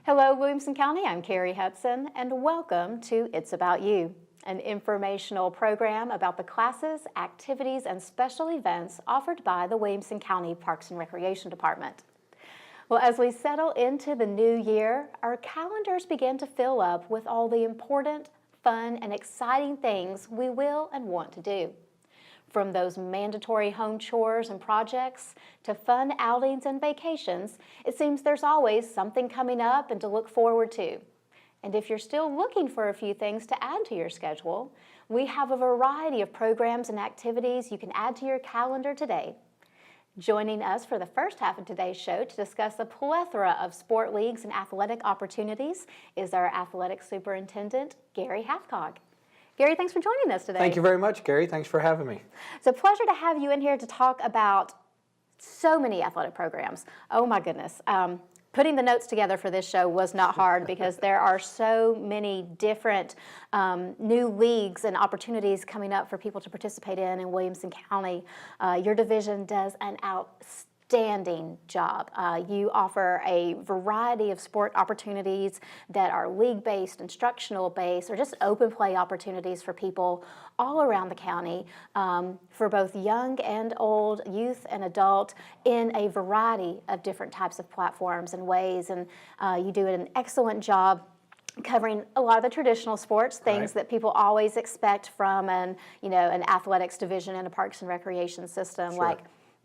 Hello, Williamson County. I'm Kerri Hudson, and welcome to It's About You, an informational program about the classes, activities, and special events offered by the Williamson County Parks and Recreation Department. Well, as we settle into the new year, our calendars begin to fill up with all the important, fun, and exciting things we will and want to do. From those mandatory home chores and projects to fun outings and vacations, it seems there's always something coming up and to look forward to. And if you're still looking for a few things to add to your schedule, we have a variety of programs and activities you can add to your calendar today. Joining us for the first half of today's show to discuss a plethora of sport leagues and athletic opportunities is our athletic superintendent, Kerri Hathcock. Kerri, thanks for joining us today. Thank you very much, Kerri. Thanks for having me. It's a pleasure to have you in here to talk about so many athletic programs. Oh my goodness. Putting the notes together for this show was not hard because there are so many different new leagues and opportunities coming up for people to participate in Williamson County. Your division does an outstanding job. You offer a variety of sport opportunities that are league-based, instructional-based, or just open play opportunities for people all around the county, for both young and old, youth and adult, in a variety of different types of platforms and ways. And you do an excellent job covering a lot of the traditional sports, things that people always expect from an athletics division in a parks and recreation system, like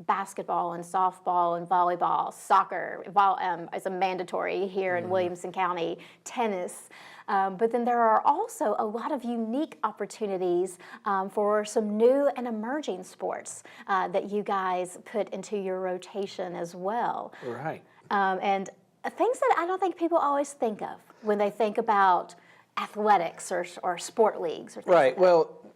basketball and softball and volleyball, soccer is a mandatory here in Williamson County, tennis. But then there are also a lot of unique opportunities for some new and emerging sports that you guys put into your rotation as well. Right. And things that I don't think people always think of when they think about athletics or sport leagues or things like that. Well,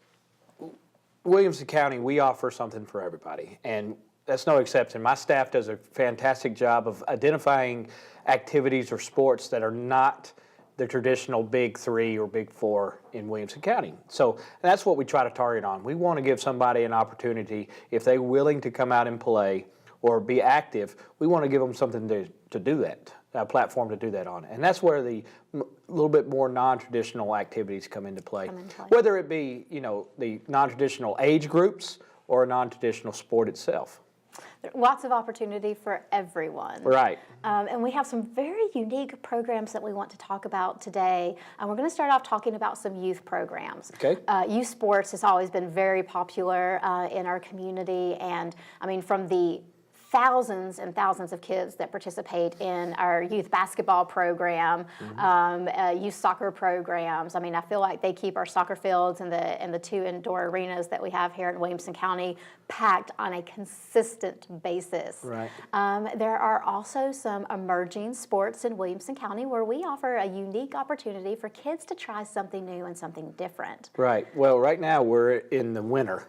Williamson County, we offer something for everybody, and that's no exception. My staff does a fantastic job of identifying activities or sports that are not the traditional Big Three or Big Four in Williamson County. So that's what we try to target on. We want to give somebody an opportunity, if they're willing to come out and play or be active, we want to give them something to do that, a platform to do that on. And that's where the little bit more non-traditional activities come into play. Whether it be, the non-traditional age groups or a non-traditional sport itself. Lots of opportunity for everyone. Right. And we have some very unique programs that we want to talk about today. And we're going to start off talking about some youth programs. Okay. Youth sports has always been very popular in our community. And I mean, from the thousands and thousands of kids that participate in our youth basketball program, youth soccer programs. I mean, I feel like they keep our soccer fields and the two indoor arenas that we have here in Williamson County packed on a consistent basis. Right. There are also some emerging sports in Williamson County where we offer a unique opportunity for kids to try something new and something different. Right. Well, right now we're in the winter,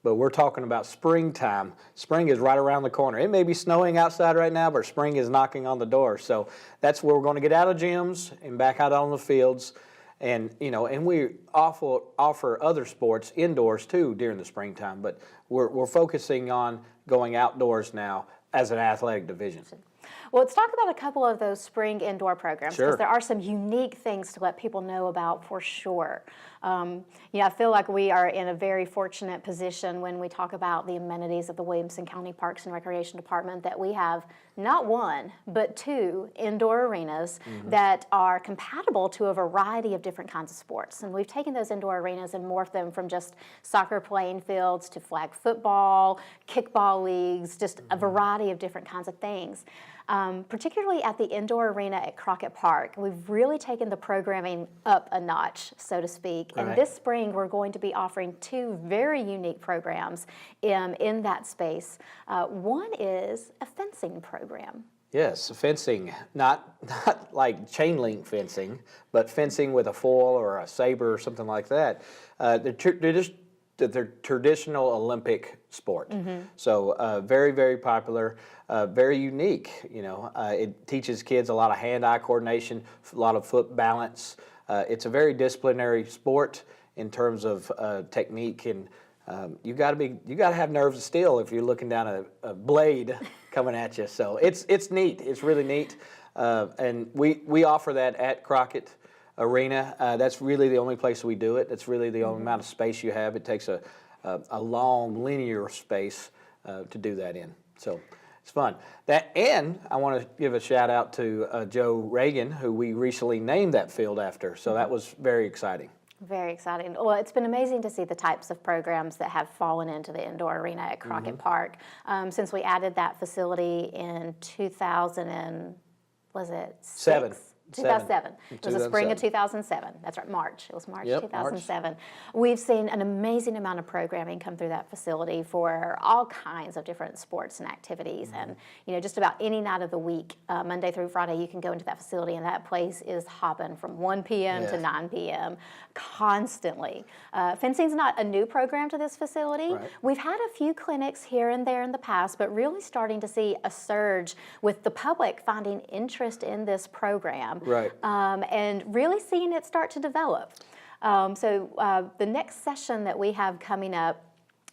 but we're talking about springtime. Spring is right around the corner. It may be snowing outside right now, but spring is knocking on the door. So that's where we're going to get out of gyms and back out on the fields. And, and we offer other sports indoors too during the springtime, but we're focusing on going outdoors now as an athletic division. Well, let's talk about a couple of those spring indoor programs because there are some unique things to let people know about for sure. I feel like we are in a very fortunate position when we talk about the amenities of the Williamson County Parks and Recreation Department that we have not one, but two indoor arenas that are compatible to a variety of different kinds of sports. And we've taken those indoor arenas and morphed them from just soccer playing fields to flag football, kickball leagues, just a variety of different kinds of things. Particularly at the indoor arena at Crockett Park, we've really taken the programming up a notch, so to speak. And this spring, we're going to be offering two very unique programs in that space. One is a fencing program. Yes, fencing, not like chain link fencing, but fencing with a foil or a saber or something like that. They're traditional Olympic sport. So very, very popular, very unique. It teaches kids a lot of hand-eye coordination, a lot of foot balance. It's a very disciplinary sport in terms of technique, and you got to have nerves of steel if you're looking down a blade coming at you. So it's neat. It's really neat. And we offer that at Crockett Arena. That's really the only place we do it. That's really the only amount of space you have. It takes a long linear space to do that in. So it's fun. And I want to give a shout out to Joe Reagan, who we recently named that field after. So that was very exciting. Very exciting. Well, it's been amazing to see the types of programs that have fallen into the indoor arena at Crockett Park since we added that facility in 2000 and was it 2007. It was the spring of 2007. That's right, March. It was March 2007. March. We've seen an amazing amount of programming come through that facility for all kinds of different sports and activities. And just about any night of the week, Monday through Friday, you can go into that facility, and that place is hopping from 1 p.m. to 9 p.m. constantly. Fencing's not a new program to this facility. Right. We've had a few clinics here and there in the past, but really starting to see a surge with the public finding interest in this program. Right. And really seeing it start to develop. So the next session that we have coming up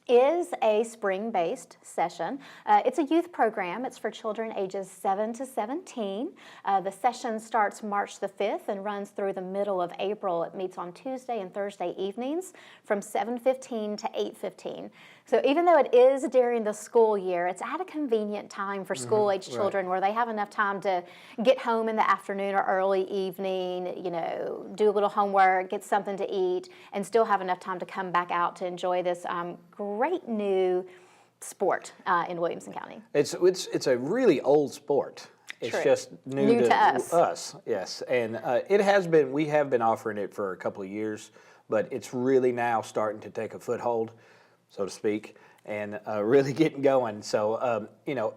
is a spring-based session. It's a youth program. It's for children ages 7 to 17. The session starts March the 5th and runs through the middle of April. It meets on Tuesday and Thursday evenings from 7:15 to 8:15. So even though it is during the school year, it's at a convenient time for school-age children where they have enough time to get home in the afternoon or early evening, do a little homework, get something to eat, and still have enough time to come back out to enjoy this great new sport in Williamson County. It's a really old sport. It's True. just new to us. Yes. And we have been offering it for a couple of years, but it's really now starting to take a foothold, so to speak, and really getting going. So,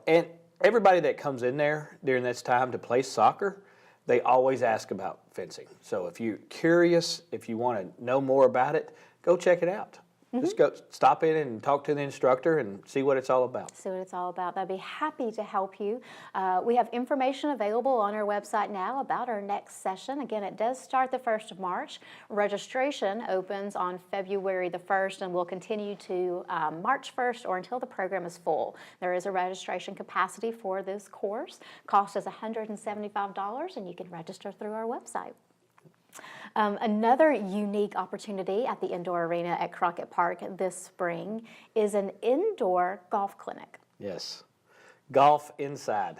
and everybody that comes in there during this time to play soccer, they always ask about fencing. So if you're curious, if you want to know more about it, go check it out. Just go stop in and talk to the instructor and see what it's all about. See what it's all about. They'd be happy to help you. We have information available on our website now about our next session. Again, it does start the 1st of March. Registration opens on February the 1st and will continue to March 1st or until the program is full. There is a registration capacity for this course. Cost is $175 and you can register through our website. Another unique opportunity at the indoor arena at Crockett Park this spring is an indoor golf clinic. Yes. Golf inside.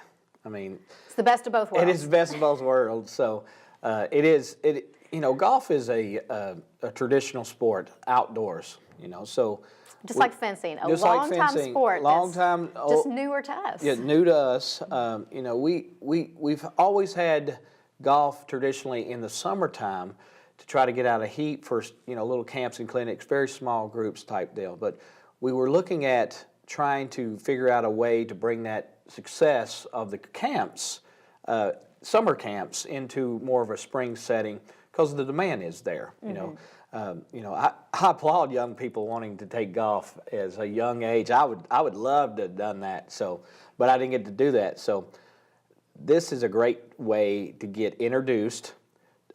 I mean, it's the best of both worlds. It is the best of both worlds. So golf is a traditional sport outdoors, so just like fencing, a long-time sport. Just newer to us. Yeah, new to us. We've always had golf traditionally in the summertime to try to get out of heat for little camps and clinics, very small groups type deal. But we were looking at trying to figure out a way to bring that success of the camps, summer camps, into more of a spring setting because the demand is there. I applaud young people wanting to take golf as a young age. I would love to have done that. But I didn't get to do that. So this is a great way to get introduced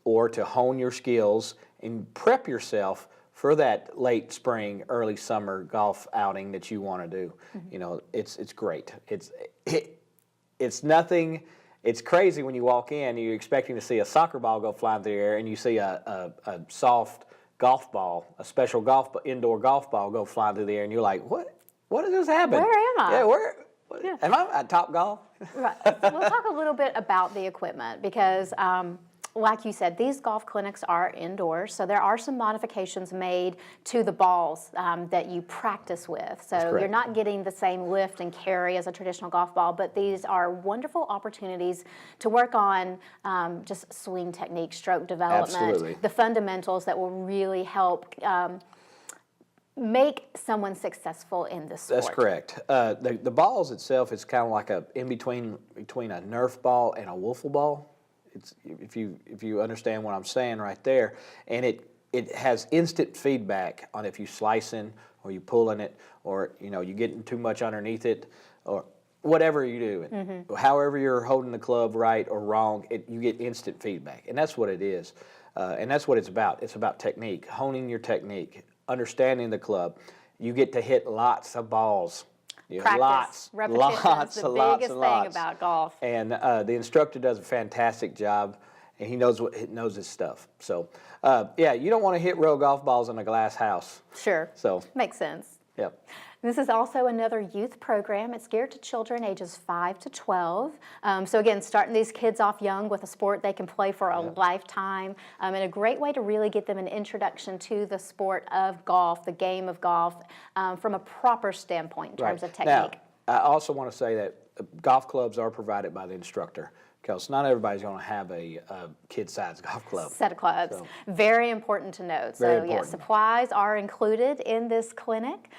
or to hone your skills and prep yourself for that late spring, early summer golf outing that you want to do. It's great. It's nothing. It's crazy when you walk in, you're expecting to see a soccer ball go flying through the air, and you see a soft golf ball, a special indoor golf ball go flying through the air, and you're like, what? What has happened? Where am I? Yeah, am I at Top Golf? Right. We'll talk a little bit about the equipment because, like you said, these golf clinics are indoors, so there are some modifications made to the balls that you practice with. So you're not getting the same lift and carry as a traditional golf ball, but these are wonderful opportunities to work on just swing technique, stroke development, the fundamentals that will really help make someone successul in this sport. That's correct. The balls itself is kind of like in between a Nerf ball and a wiffle ball. It's if you understand what I'm saying right there, and it has instant feedback on if you slicing or you pulling it or you getting too much underneath it or whatever you do. However you're holding the club right or wrong, you get instant feedback, and that's what it is, and that's what it's about. It's about technique, honing your technique, understanding the club. You get to hit lots of balls. Practice, repetitions, the biggest thing about golf. And the instructor does a fantastic job, and he knows his stuff. So, yeah, you don't want to hit real golf balls in a glass house. Sure. So makes sense. Yep. This is also another youth program. It's geared to children ages 5 to 12. So again, starting these kids off young with a sport they can play for a lifetime, and a great way to really get them an introduction to the sport of golf, the game of golf, from a proper standpoint in terms of technique. Now, I also want to say that golf clubs are provided by the instructor, because not everybody's going to have a kid-sized golf club. Set of clubs. So, very important to note. Very so, important. Yes, supplies are included in this clinic.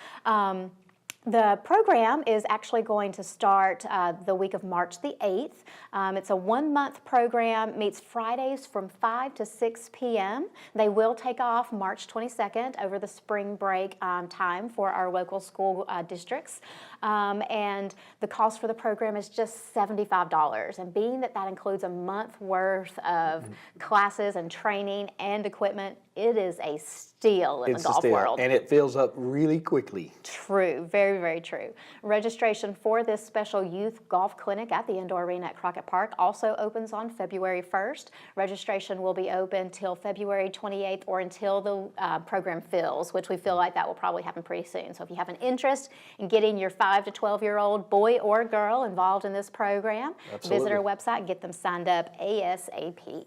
The program is actually going to start the week of March the 8th. It's a 1-month program, meets Fridays from 5 to 6 p.m. They will take off March 22nd over the spring break time for our local school districts. And the cost for the program is just $75. And being that that includes a month worth of classes and training and equipment, it is a steal in the golf world. And it fills up really quickly. True, very, very true. Registration for this special youth golf clinic at the indoor arena at Crockett Park also opens on February 1st. Registration will be open till February 28th or until the program fills, which we feel like that will probably happen pretty soon. So if you have an interest in getting your 5 to 12-year-old boy or girl involved in this program, visit our website and get them signed up ASAP. All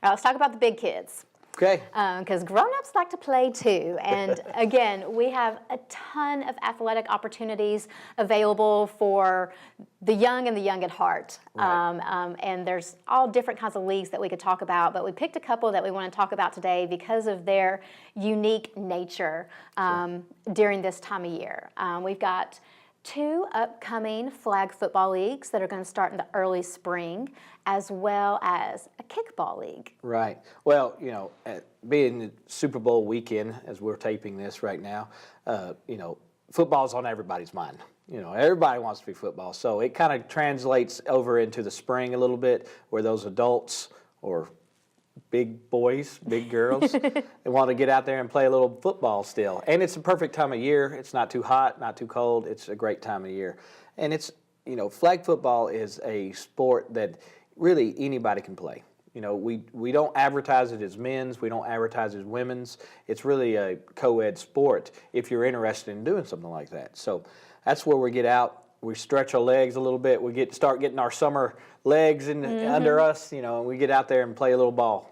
right, let's talk about the big kids. Okay. Because grown-ups like to play too. And again, we have a ton of athletic opportunities available for the young and the young at heart. Right. And there's all different kinds of leagues that we could talk about, but we picked a couple that we want to talk about today because of their unique nature during this time of year. We've got 2 upcoming flag football leagues that are going to start in the early spring, as well as a kickball league. Right. Well, being the Super Bowl weekend, as we're taping this right now, football's on everybody's mind. Everybody wants to be football. So it kind of translates over into the spring a little bit, where those adults or big boys, big girls, they want to get out there and play a little football still. And it's the perfect time of year. It's not too hot, not too cold. It's a great time of year. And it's, flag football is a sport that really anybody can play. We don't advertise it as men's. We don't advertise it as women's. It's really a co-ed sport if you're interested in doing something like that. So that's where we get out. We stretch our legs a little bit. We start getting our summer legs under us, and we get out there and play a little ball.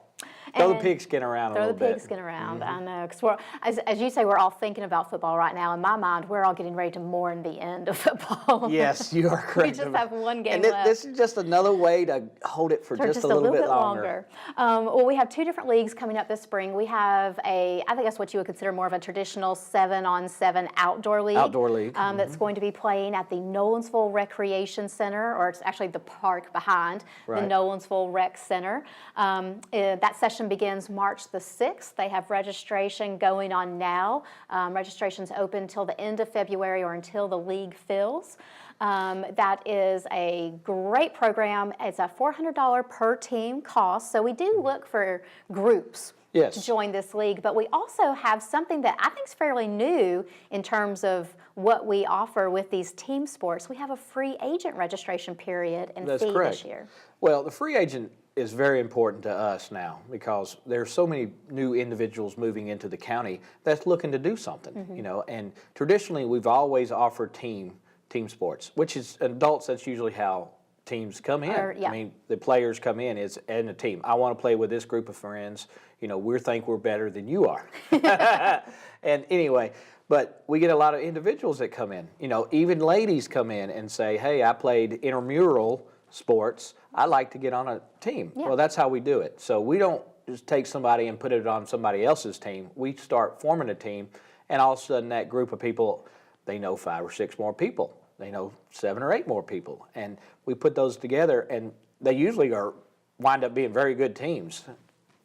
Throw the pigskin around a little bit. Throw the pigskin around, I know. Because as you say, we're all thinking about football right now. In my mind, we're all getting ready to mourn the end of football. Yes, you are correct. We just have one game left. And this is just another way to hold it for just a little bit longer. Well, we have 2 different leagues coming up this spring. We have I think that's what you would consider more of a traditional 7-on-7 outdoor league. Outdoor league. That's going to be playing at the Nolensville Recreation Center, or it's actually the park behind the Nolensville Rec Center. That session begins March the 6th. They have registration going on now. Registration's open till the end of February or until the league fills. That is a great program. It's a $400 per team cost. So we do look for groups to join this league, but we also have something that I think is fairly new in terms of what we offer with these team sports. We have a free agent registration period and fee this year. Well, the free agent is very important to us now because there's so many new individuals moving into the county that's looking to do something, and traditionally we've always offered team sports, which is adults. That's usually how teams come in. I mean, the players come in as in a team. I want to play with this group of friends. We think we're better than you are. And anyway, but we get a lot of individuals that come in. Even ladies come in and say, "Hey, I played intramural sports. I like to get on a team." Well, that's how we do it. So we don't just take somebody and put it on somebody else's team. We start forming a team, and all of a sudden that group of people, they know 5 or 6 more people. They know 7 or 8 more people. And we put those together, and they usually wind up being very good teams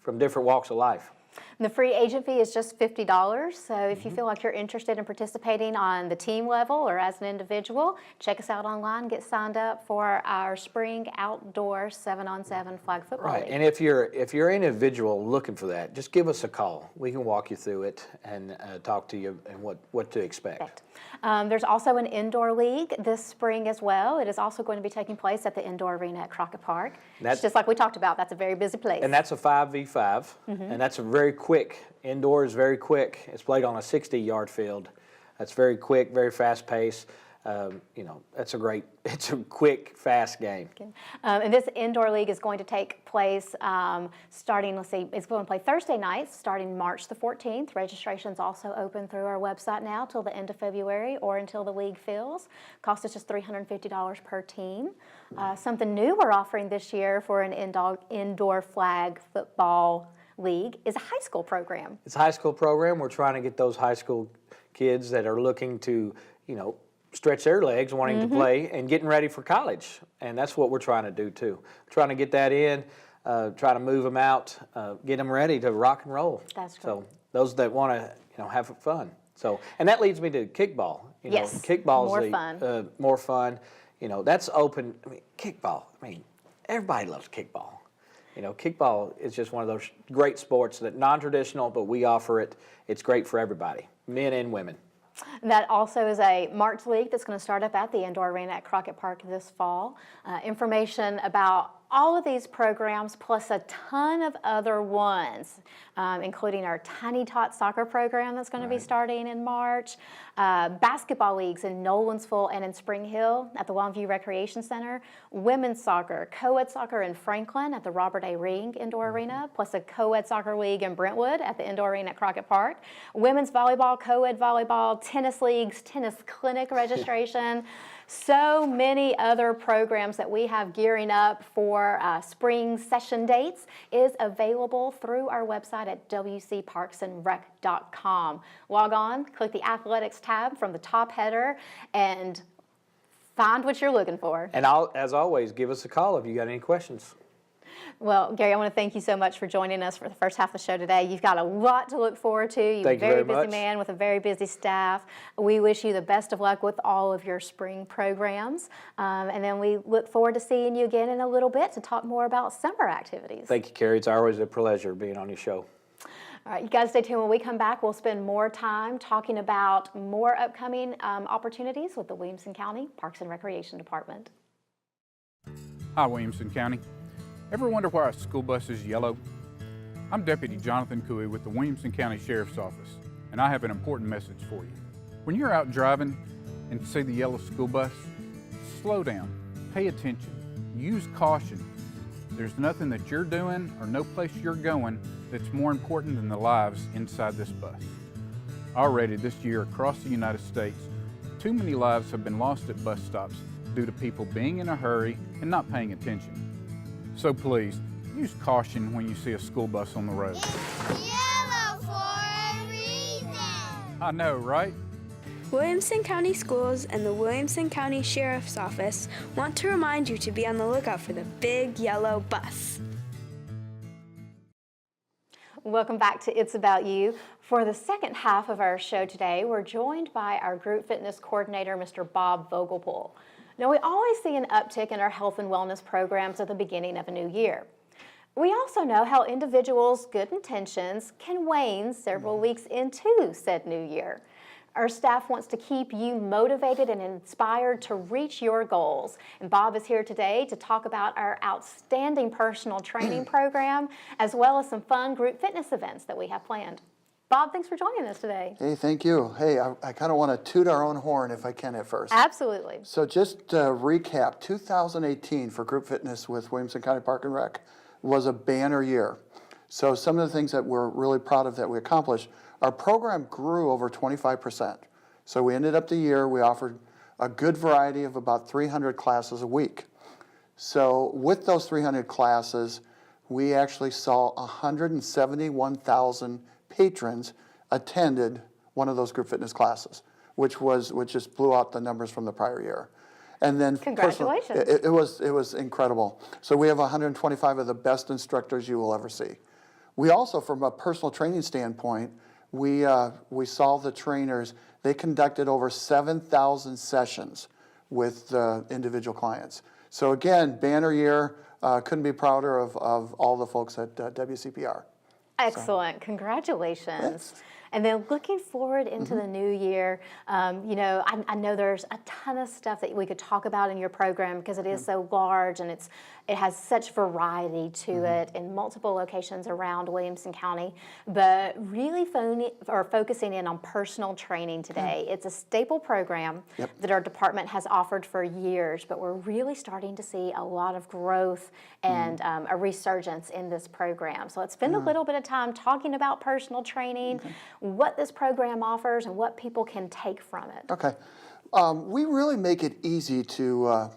from different walks of life. The free agent fee is just $50, so if you feel like you're interested in participating on the team level or as an individual, check us out online, get signed up for our spring outdoor 7-on-7 flag football Right, league. and if you're an individual looking for that, just give us a call. We can walk you through it and talk to you and what to expect. There's also an indoor league this spring as well. It is also going to be taking place at the indoor arena at Crockett Park. It's just like we talked about, that's a very busy place. And that's a 5v5, and that's a very quick. Indoor is very quick. It's played on a 60-yard field. That's very quick, very fast pace. It's a quick, fast game. And this indoor league is going to take place starting, it's going to play Thursday nights starting March the 14th. Registration's also open through our website now till the end of February or until the league fills. Cost is just $350 per team. Something new we're offering this year for an indoor flag football league is a high school program. It's a high school program. We're trying to get those high school kids that are looking to, stretch their legs, wanting to play, and getting ready for college. And that's what we're trying to do too. Trying to get that in, try to move them out, get them ready to rock and roll. That's right. So those that want to, have fun. So, and that leads me to kickball. Yes, Kickball more is fun. More fun. That's open. Kickball. Everybody loves kickball. Kickball is just one of those great sports that non-traditional, but we offer it. It's great for everybody, men and women. That also is a March league that's going to start up at the indoor arena at Crockett Park this fall. Information about all of these programs plus a ton of other ones, including our Tiny Tot soccer program that's going to be starting in March, basketball leagues in Nolensville and in Spring Hill at the Longview Recreation Center, women's soccer, co-ed soccer in Franklin at the Robert A. Ring Indoor Arena, plus a co-ed soccer league in Brentwood at the Indoor Arena at Crockett Park, women's volleyball, co-ed volleyball, tennis leagues, tennis clinic registration, so many other programs that we have gearing up for spring session dates is available through our website at wcparksandrec.com. Log on, click the athletics tab from the top header, and find what you're looking for. And as always, give us a call if you got any questions. Well, Gary, I want to thank you so much for joining us for the first half of the show today. You've got a lot to look forward to. You're a very busy man with a very busy staff. We wish you the best of luck with all of your spring programs. And then we look forward to seeing you again in a little bit to talk more about summer activities. Thank you, Kerri. It's always a pleasure being on your show. All right, you guys stay tuned. When we come back, we'll spend more time talking about more upcoming opportunities with the Williamson County Parks and Recreation Department. Hi, Williamson County. Ever wonder why a school bus is yellow? I'm Deputy Jonathan Cooey with the Williamson County Sheriff's Office, and I have an important message for you. When you're out driving and see the yellow school bus, slow down, pay attention, use caution. There's nothing that you're doing or no place you're going that's more important than the lives inside this bus. Already this year across the United States, too many lives have been lost at bus stops due to people being in a hurry and not paying attention. So please, use caution when you see a school bus on the road. It's yellow for a reason. I know, right? Williamson County Schools and the Williamson County Sheriff's Office want to remind you to be on the lookout for the big yellow bus. Welcome back to It's About You. For the second half of our show today, we're joined by our group fitness coordinator, Mr. Bob Vogelpohl. Now, we always see an uptick in our health and wellness programs at the beginning of a new year. We also know how individuals' good intentions can wane several weeks into said new year. Our staff wants to keep you motivated and inspired to reach your goals. And Bob is here today to talk about our outstanding personal training program, as well as some fun group fitness events that we have planned. Bob, thanks for joining us today. Hey, thank you. Hey, I kind of want to toot our own horn if I can at first. Absolutely. So just to recap, 2018 for group fitness with Williamson County Park and Rec was a banner year. So some of the things that we're really proud of that we accomplished, our program grew over 25%. So we ended up the year, we offered a good variety of about 300 classes a week. So with those 300 classes, we actually saw 171,000 patrons attended one of those group fitness classes, which just blew out the numbers from the prior year. And then congratulations. It was incredible. So we have 125 of the best instructors you will ever see. We also, from a personal training standpoint, we saw the trainers, they conducted over 7,000 sessions with individual clients. So again, banner year, couldn't be prouder of all the folks at WCPR. Excellent. Congratulations. Yes. And then looking forward into the new year, you know, I know there's a ton of stuff that we could talk about in your program because it is so large and it has such variety to it in multiple locations around Williamson County. But really focusing in on personal training today. It's a staple program that our department has offered for years, but we're really starting to see a lot of growth and a resurgence in this program. So let's spend a little bit of time talking about personal training, what this program offers, and what people can take from it. Okay. We really make it easy to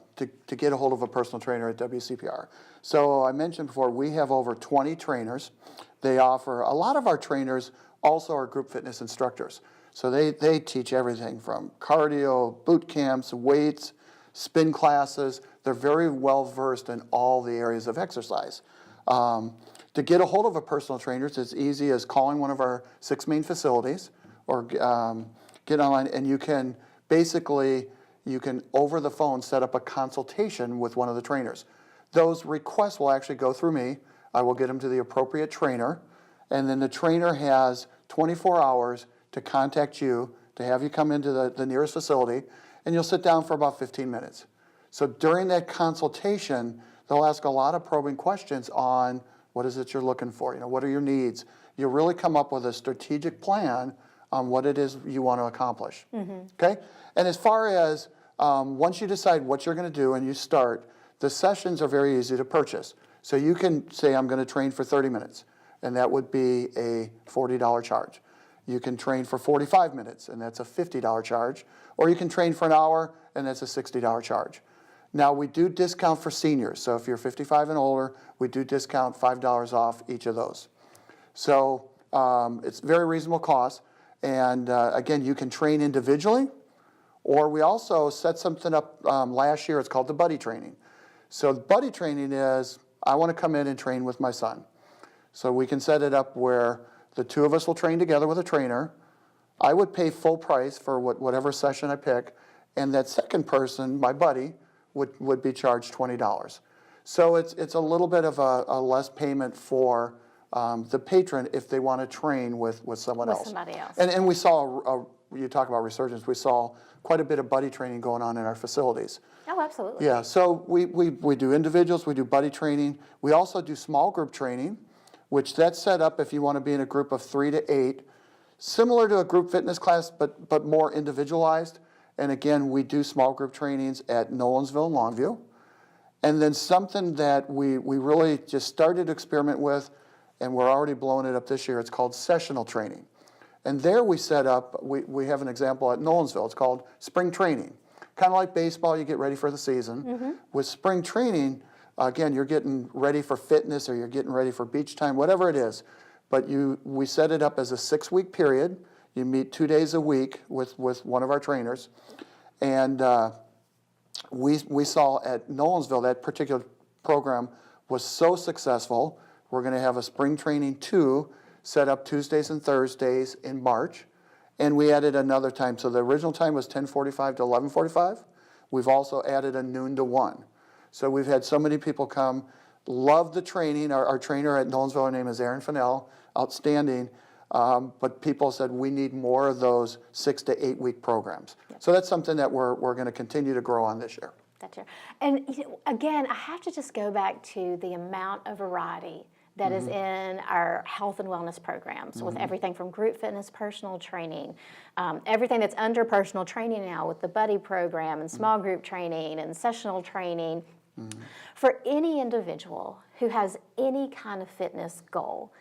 get a hold of a personal trainer at WCPR. So I mentioned before, we have over 20 trainers. They offer, a lot of our trainers also are group fitness instructors. So they teach everything from cardio, boot camps, weights, spin classes. They're very well versed in all the areas of exercise. To get a hold of a personal trainer, it's as easy as calling one of our 6 main facilities or get online, and you can over the phone set up a consultation with one of the trainers. Those requests will actually go through me. I will get them to the appropriate trainer, and then the trainer has 24 hours to contact you, to have you come into the nearest facility, and you'll sit down for about 15 minutes. So during that consultation, they'll ask a lot of probing questions on what is it you're looking for, you know, what are your needs? You'll really come up with a strategic plan on what it is you want to accomplish, okay? And as far as once you decide what you're going to do and you start, the sessions are very easy to purchase. So you can say, I'm going to train for 30 minutes, and that would be a $40 charge. You can train for 45 minutes, and that's a $50 charge. Or you can train for an hour, and that's a $60 charge. Now, we do discount for seniors. So if you're 55 and older, we do discount $5 off each of those. So it's very reasonable cost. And again, you can train individually, or we also set something up last year. It's called the buddy training. So the buddy training is, I want to come in and train with my son. So we can set it up where the 2 of us will train together with a trainer. I would pay full price for whatever session I pick, and that second person, my buddy, would be charged $20. So it's a little bit of a less payment for the patron if they want to train with someone else. Somebody else. And we saw, you talk about resurgence, we saw quite a bit of buddy training going on in our facilities. Oh, absolutely. Yeah, so we do individuals, we do buddy training. We also do small group training, which that's set up if you want to be in a group of 3 to 8, similar to a group fitness class, but more individualized. And again, we do small group trainings at Nolensville and Longview. And then something that we really just started to experiment with, and we're already blowing it up this year, it's called sessional training. And there we set up, we have an example at Nolensville, it's called spring training. Kind of like baseball, you get ready for the season. With spring training, again, you're getting ready for fitness or you're getting ready for beach time, whatever it is. But we set it up as a 6-week period. You meet 2 days a week with one of our trainers. And we saw at Nolensville, that particular program was so successful, we're going to have a spring training 2 set up Tuesdays and Thursdays in March. And we added another time. So the original time was 10:45 to 11:45. We've also added a noon to 1. So we've had so many people come, love the training. Our trainer at Nolensville, her name is Erin Fennell, outstanding. But people said we need more of those 6 to 8 week programs. So that's something that we're going to continue to grow on this year. That's true. And you know, again, I have to just go back to the amount of variety that is in our health and wellness programs with everything from group fitness, personal training, everything that's under personal training now with the buddy program and small group training and sessional training. For any individual who has any kind of fitness goal,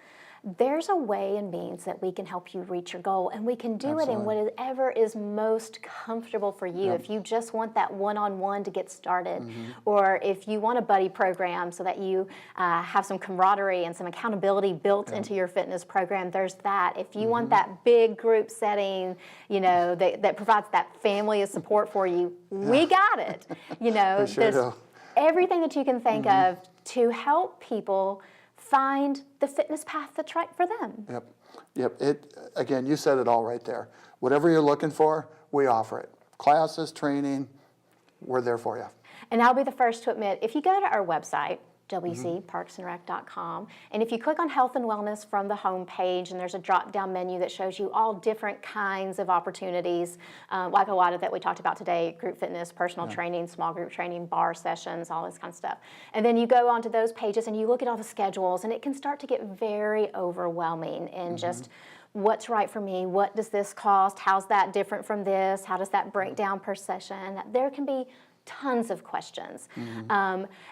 there's a way and means that we can help you reach your goal, and we can do it in whatever is most comfortable for you. If you just want that one-on-one to get started, or if you want a buddy program so that you have some camaraderie and some accountability built into your fitness program, there's that. If you want that big group setting, you know, that provides that family of support for you, we got it. You know, We sure do. everything that you can think of to help people find the fitness path that's right for them. Yep. Again, you said it all right there. Whatever you're looking for, we offer it. Classes, training, we're there for you. And I'll be the first to admit, if you go to our website, wcparksandrec.com, and if you click on health and wellness from the home page, and there's a drop-down menu that shows you all different kinds of opportunities, like a lot of that we talked about today, group fitness, personal training, small group training, bar sessions, all this kind of stuff. And then you go onto those pages and you look at all the schedules, and it can start to get very overwhelming in just what's right for me, what does this cost, how's that different from this, how does that break down per session. There can be tons of questions.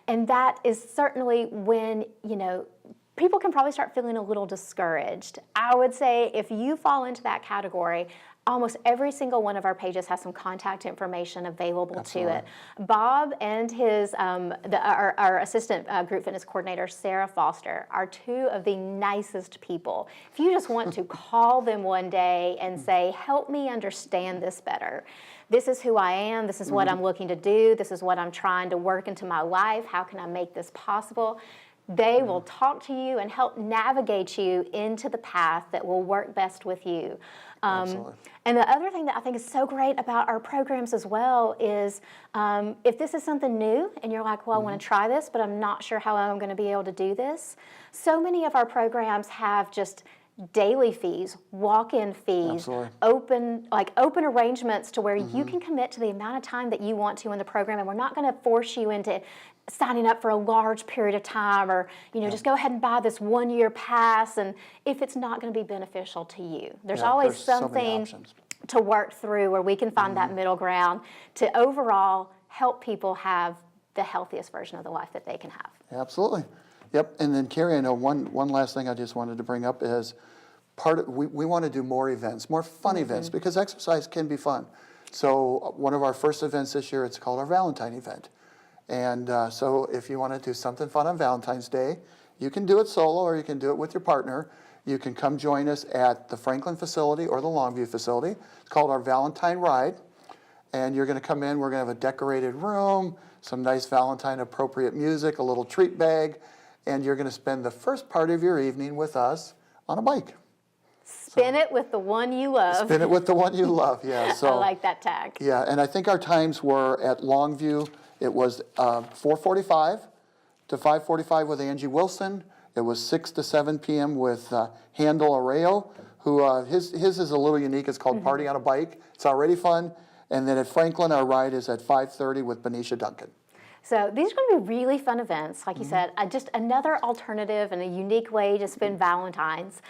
And that is certainly when, people can probably start feeling a little discouraged. I would say if you fall into that category, almost every single one of our pages has some contact information available to it. Bob and his our assistant group fitness coordinator, Sarah Foster, are two of the nicest people. If you just want to call them one day and say, help me understand this better. This is who I am, this is what I'm looking to do, this is what I'm trying to work into my life, how can I make this possible? They will talk to you and help navigate you into the path that will work best with you. And the other thing that I think is so great about our programs as well is if this is something new and you're like, well, I want to try this, but I'm not sure how I'm going to be able to do this. So many of our programs have just daily fees, walk-in fees, open arrangements to where you can commit to the amount of time that you want to in the program, and we're not going to force you into signing up for a large period of time, or just go ahead and buy this 1-year pass, and if it's not going to be beneficial to you. There's always something to work through where we can find that middle ground to overall help people have the healthiest version of the life that they can have. Absolutely. Yep. And then, Kerri, I know one last thing I just wanted to bring up is we want to do more events, more fun events, because exercise can be fun. So one of our first events this year, it's called our Valentine event. And so if you want to do something fun on Valentine's Day, you can do it solo or you can do it with your partner. You can come join us at the Franklin facility or the Longview facility. It's called our Valentine Ride. And you're going to come in, we're going to have a decorated room, some nice Valentine appropriate music, a little treat bag, and you're going to spend the first part of your evening with us on a bike. Spin it with the one you love. Spin it with the one you love, yeah. So, I like that tag. Yeah, and I think our times were at Longview, it was 4:45 to 5:45 with Angie Wilson. It was 6 to 7 p.m. with Handel Arreo, who his is a little unique. It's called Party on a Bike. It's already fun. And then at Franklin, our ride is at 5:30 with Benicia Duncan. So these are going to be really fun events. Like you said, just another alternative and a unique way to spend Valentine's.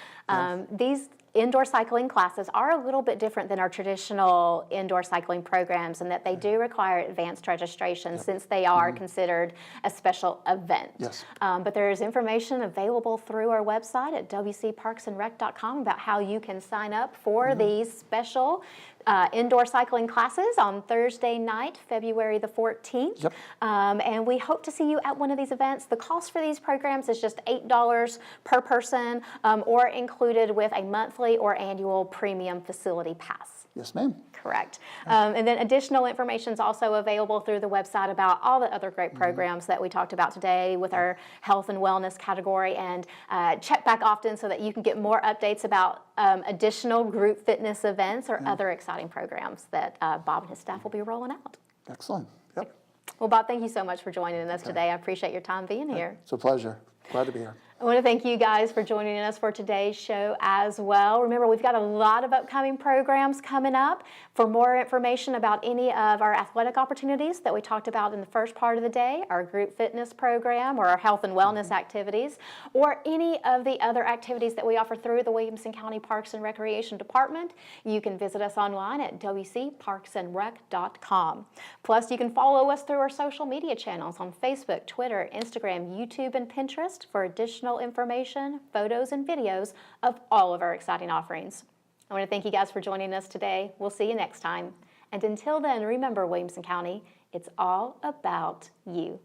These indoor cycling classes are a little bit different than our traditional indoor cycling programs in that they do require advanced registration since they are considered a special event. Yes. But there is information available through our website at wcparksandrec.com about how you can sign up for these special indoor cycling classes on Thursday night, February the 14th. Yep. And we hope to see you at one of these events. The cost for these programs is just $8 per person or included with a monthly or annual premium facility pass. Yes, ma'am. Correct. And then additional information is also available through the website about all the other great programs that we talked about today with our health and wellness category. And check back often so that you can get more updates about additional group fitness events or other exciting programs that Bob and his staff will be rolling out. Excellent. Yep. Well, Bob, thank you so much for joining us today. I appreciate your time being here. It's a pleasure. Glad to be here. I want to thank you guys for joining us for today's show as well. Remember, we've got a lot of upcoming programs coming up. For more information about any of our athletic opportunities that we talked about in the first part of the day, our group fitness program or our health and wellness activities, or any of the other activities that we offer through the Williamson County Parks and Recreation Department, you can visit us online at wcparksandrec.com. Plus, you can follow us through our social media channels on Facebook, Twitter, Instagram, YouTube, and Pinterest for additional information, photos, and videos of all of our exciting offerings. I want to thank you guys for joining us today. We'll see you next time. And until then, remember, Williamson County, it's all about you.